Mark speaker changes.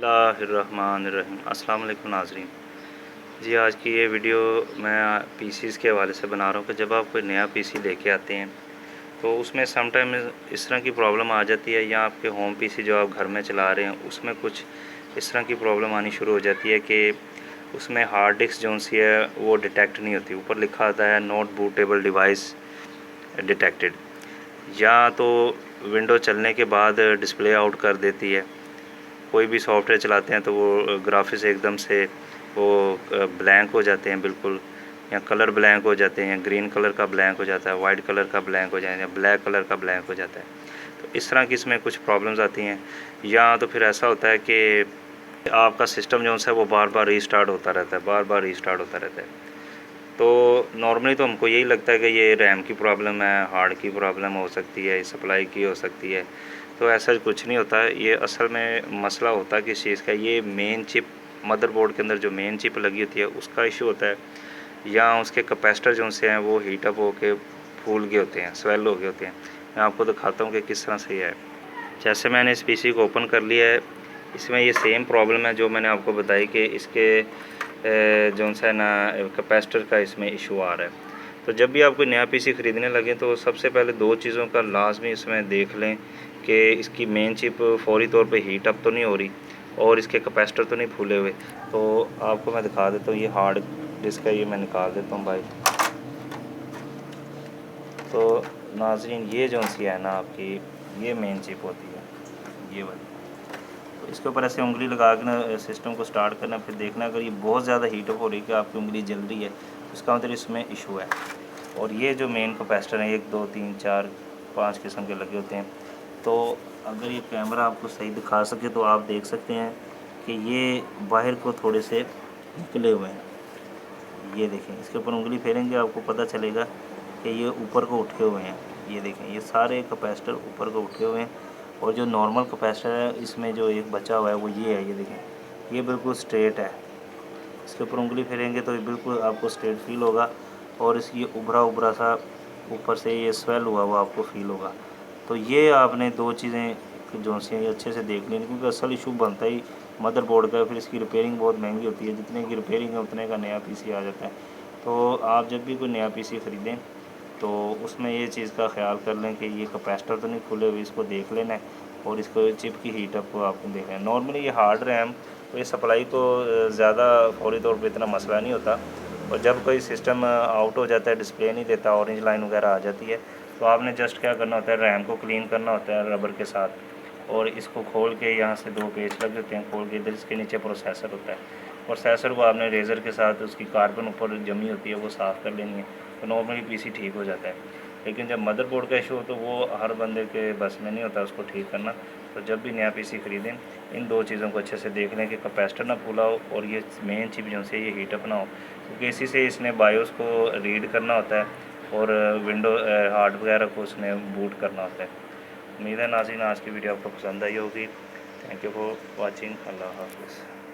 Speaker 1: बिस्मिल्लाहिर्रहमानिर्रहीम। अस्सलाम वालेकुम नाज़रीन। जी, आज की ये वीडियो मैं पीसीज़ के हवाले से बना रहा हूँ कि जब आप कोई नया पीसी लेके आते हैं तो उसमें सम टाइम इस तरह की प्रॉब्लम आ जाती है, या आपके होम पीसी जो आप घर में चला रहे हैं उसमें कुछ इस तरह की प्रॉब्लम आनी शुरू हो जाती है कि उसमें हार्ड डिस्क जो सी है वो डिटेक्ट नहीं होती। ऊपर लिखा आता है नॉट बूटेबल डिवाइस डिटेक्टेड, या तो विंडो चलने के बाद डिस्प्ले आउट कर देती है। कोई भी सॉफ्टवेयर चलाते हैं तो वो ग्राफिक्स एकदम से वो ब्लैंक हो जाते हैं बिल्कुल, या कलर ब्लैंक हो जाते हैं, ग्रीन कलर का ब्लैंक हो जाता है, वाइट कलर का ब्लैंक हो जाता है, या ब्लैक कलर का ब्लैंक हो जाता है। तो इस तरह की इसमें कुछ प्रॉब्लम्स आती हैं। या तो फिर ऐसा होता है कि आपका सिस्टम जो है वो बार बार रीस्टार्ट होता रहता है, बार बार रीस्टार्ट होता रहता है। तो नॉर्मली तो हमको यही लगता है कि ये रैम की प्रॉब्लम है, हार्ड की प्रॉब्लम हो सकती है, सप्लाई की हो सकती है। तो ऐसा कुछ नहीं होता है। ये असल में मसला होता है किस चीज़ का, ये मेन चिप, मदरबोर्ड के अंदर जो मेन चिप लगी होती है उसका इशू होता है, या उसके कैपेसिटर जो से हैं वो हीट अप होके फूल गए होते हैं, स्वेल हो गए होते हैं। मैं आपको दिखाता हूँ कि किस तरह से ये है। जैसे मैंने इस पीसी को ओपन कर लिया है, इसमें ये सेम प्रॉब्लम है जो मैंने आपको बताई कि इसके जो सा है ना कैपेसिटर का इसमें इशू आ रहा है। तो जब भी आप कोई नया पीसी ख़रीदने लगे तो सबसे पहले दो चीज़ों का लाजमी इसमें देख लें कि इसकी मेन चिप फौरी तौर पे हीट अप तो नहीं हो रही और इसके कैपेसिटर तो नहीं फूले हुए। तो आपको मैं दिखा देता हूँ, ये हार्ड डिस्क है, ये मैं निकाल देता हूँ भाई। तो नाज़रीन, ये जो सी है ना आपकी, ये मेन चिप होती है, ये वाली। तो इसके ऊपर ऐसे उंगली लगा के ना सिस्टम को स्टार्ट करना, फिर देखना अगर ये बहुत ज़्यादा हीट अप हो रही है कि आपकी उंगली जल रही है, इसका मतलब इसमें इशू है। और ये जो मेन कैपेसिटर है 1 2 3 4 5 किस्म के लगे होते हैं। तो अगर ये कैमरा आपको सही दिखा सके तो आप देख सकते हैं कि ये बाहर को थोड़े से निकले हुए हैं। ये देखें, इसके ऊपर उंगली फेरेंगे आपको पता चलेगा कि ये ऊपर को उठे हुए हैं। ये देखें, ये सारे कैपेसिटर ऊपर को उठे हुए हैं। और जो नॉर्मल कैपेसिटर है इसमें जो एक बचा हुआ है वो ये है, ये देखें, ये बिल्कुल स्ट्रेट है। इसके ऊपर उंगली फेरेंगे तो ये बिल्कुल आपको स्ट्रेट फील होगा, और इसकी उभरा उभरा सा ऊपर से ये स्वेल हुआ हुआ आपको फील होगा। तो ये आपने दो चीज़ें जो सी ये अच्छे से देख लेनी, क्योंकि असल इशू बनता ही मदरबोर्ड का। फिर इसकी रिपेयरिंग बहुत महंगी होती है, जितने की रिपेयरिंग है उतने का नया पीसी आ जाता है। तो आप जब भी कोई नया पीसी ख़रीदें तो उसमें ये चीज़ का ख्याल कर लें कि ये कैपेसिटर तो नहीं खुले हुए, इसको देख लेना है, और इसको चिप की हीट अप को आपको देखना है। नॉर्मली ये हार्ड रैम तो ये सप्लाई को ज़्यादा फौरी तौर पे इतना मसला नहीं होता, और जब कोई सिस्टम आउट हो जाता है, डिस्प्ले नहीं देता, ऑरेंज लाइन वगैरह आ जाती है, तो आपने जस्ट क्या करना होता है, रैम को क्लीन करना होता है रबर के साथ, और इसको खोल के यहाँ से दो पेच लग देते हैं खोल के, इधर इसके नीचे प्रोसेसर होता है, प्रोसेसर को आपने रेज़र के साथ उसकी कार्बन ऊपर जमी होती है वो साफ़ कर लेनी है, तो नॉर्मली पीसी ठीक हो जाता है। लेकिन जब मदरबोर्ड का इशू हो तो वो हर बंदे के बस में नहीं होता उसको ठीक करना। तो जब भी नया पीसी ख़रीदें इन दो चीज़ों को अच्छे से देख लें कि कैपेसिटर ना फूला हो और ये मेन चिप जो से ये हीटअप ना हो, क्योंकि इसी से इसने बायोस को रीड करना होता है और विंडो हार्ड वगैरह को उसने बूट करना होता है। उम्मीद है नाज़रीन आज की वीडियो आपको पसंद आई होगी। Thank you for watching. अल्लाह हाफ़िज़।